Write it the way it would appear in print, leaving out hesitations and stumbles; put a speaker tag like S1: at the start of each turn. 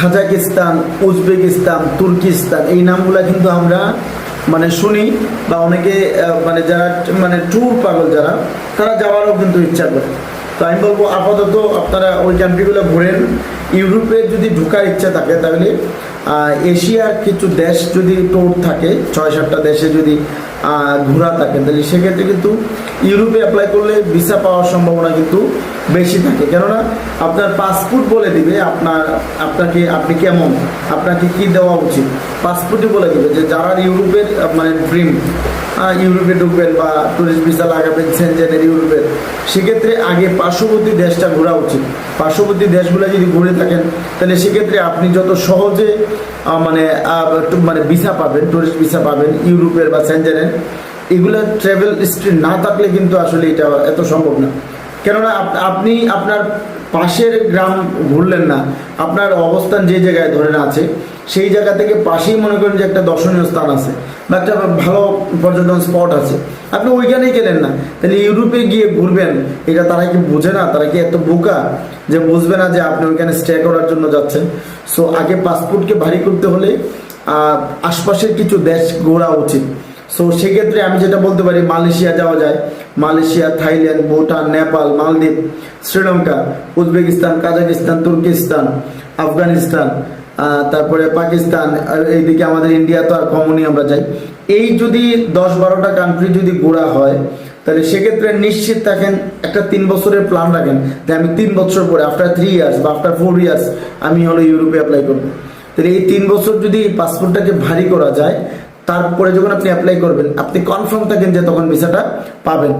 S1: Kazakhstan, Uzbekistan, Turkestan এই নামগুলা কিন্তু আমরা মানে শুনি, বা অনেকে মানে যারা মানে ট্যুর পাগল যারা, তারা যাওয়ারও কিন্তু ইচ্ছা করে। তো আমি বলবো আপাতত আপনারা ওই কান্ট্রিগুলো ঘুরেন। ইউরোপে যদি ঢোকার ইচ্ছা থাকে তাহলে এশিয়ার কিছু দেশ যদি ট্যুর থাকে, 6-7টা দেশে যদি ঘোরা থাকে, তাহলে সেক্ষেত্রে কিন্তু ইউরোপে অ্যাপ্লাই করলে ভিসা পাওয়ার সম্ভাবনা কিন্তু বেশি থাকে। কেননা আপনার পাসপোর্ট বলে দিবে আপনি কেমন, আপনাকে কি দেওয়া উচিত, পাসপোর্টই বলে দিবে যে যারা ইউরোপের মানে ড্রিম ইউরোপে ঢুকবেন বা টুরিস্ট ভিসা লাগাবেন সেনজেনের ইউরোপের, সেক্ষেত্রে আগে পার্শ্ববর্তী দেশটা ঘোরা উচিত। পার্শ্ববর্তী দেশগুলো যদি ঘুরে থাকেন তাহলে সেক্ষেত্রে আপনি যত সহজে মানে ভিসা পাবেন, টুরিস্ট ভিসা পাবেন ইউরোপের বা সেনজেনের, এগুলো ট্রাভেল হিস্ট্রি না থাকলে কিন্তু আসলে এটা এত সম্ভব না। কেননা আপনি আপনার পাশের গ্রাম ঘুরলেন না, আপনার অবস্থান যে জায়গায় ধরেন আছে সেই জায়গা থেকে পাশেই মনে করেন যে একটা দর্শনীয় স্থান আছে বা একটা ভালো পর্যটন স্পট আছে, আপনি ওইখানেই গেলেন না, তাহলে ইউরোপে গিয়ে ঘুরবেন, এটা তারা কি বোঝে না? তারা কি এত বোকা যে বুঝবে না যে আপনি ওইখানে স্টে করার জন্য যাচ্ছেন? সো আগে পাসপোর্টকে ভারী করতে হলে আশপাশের কিছু দেশ ঘোরা উচিত। সো সেক্ষেত্রে আমি যেটা বলতে পারি, মালয়েশিয়া যাওয়া যায়, মালয়েশিয়া, থাইল্যান্ড, ভুটান, নেপাল, মালদ্বীপ, শ্রীলঙ্কা, উজবেকিস্তান, কাজাকিস্তান, তুর্কিস্তান, আফগানিস্তান, তারপরে পাকিস্তান, এইদিকে আমাদের ইন্ডিয়া তো আর কমনই আমরা যাই। এই যদি 10-12টা কান্ট্রি যদি ঘোরা হয় তাহলে সেক্ষেত্রে নিশ্চিত থাকেন একটা 3 বছরের প্ল্যান রাখেন যে আমি 3 বছর পরে আফটার 3 ইয়ার্স বা আফটার 4 ইয়ার্স আমি হলো ইউরোপে অ্যাপ্লাই করবো। তাহলে এই 3 বছর যদি পাসপোর্টটাকে ভারী করা যায়, তারপরে যখন আপনি অ্যাপ্লাই করবেন আপনি কনফার্ম থাকেন যে তখন ভিসাটা পাবেন।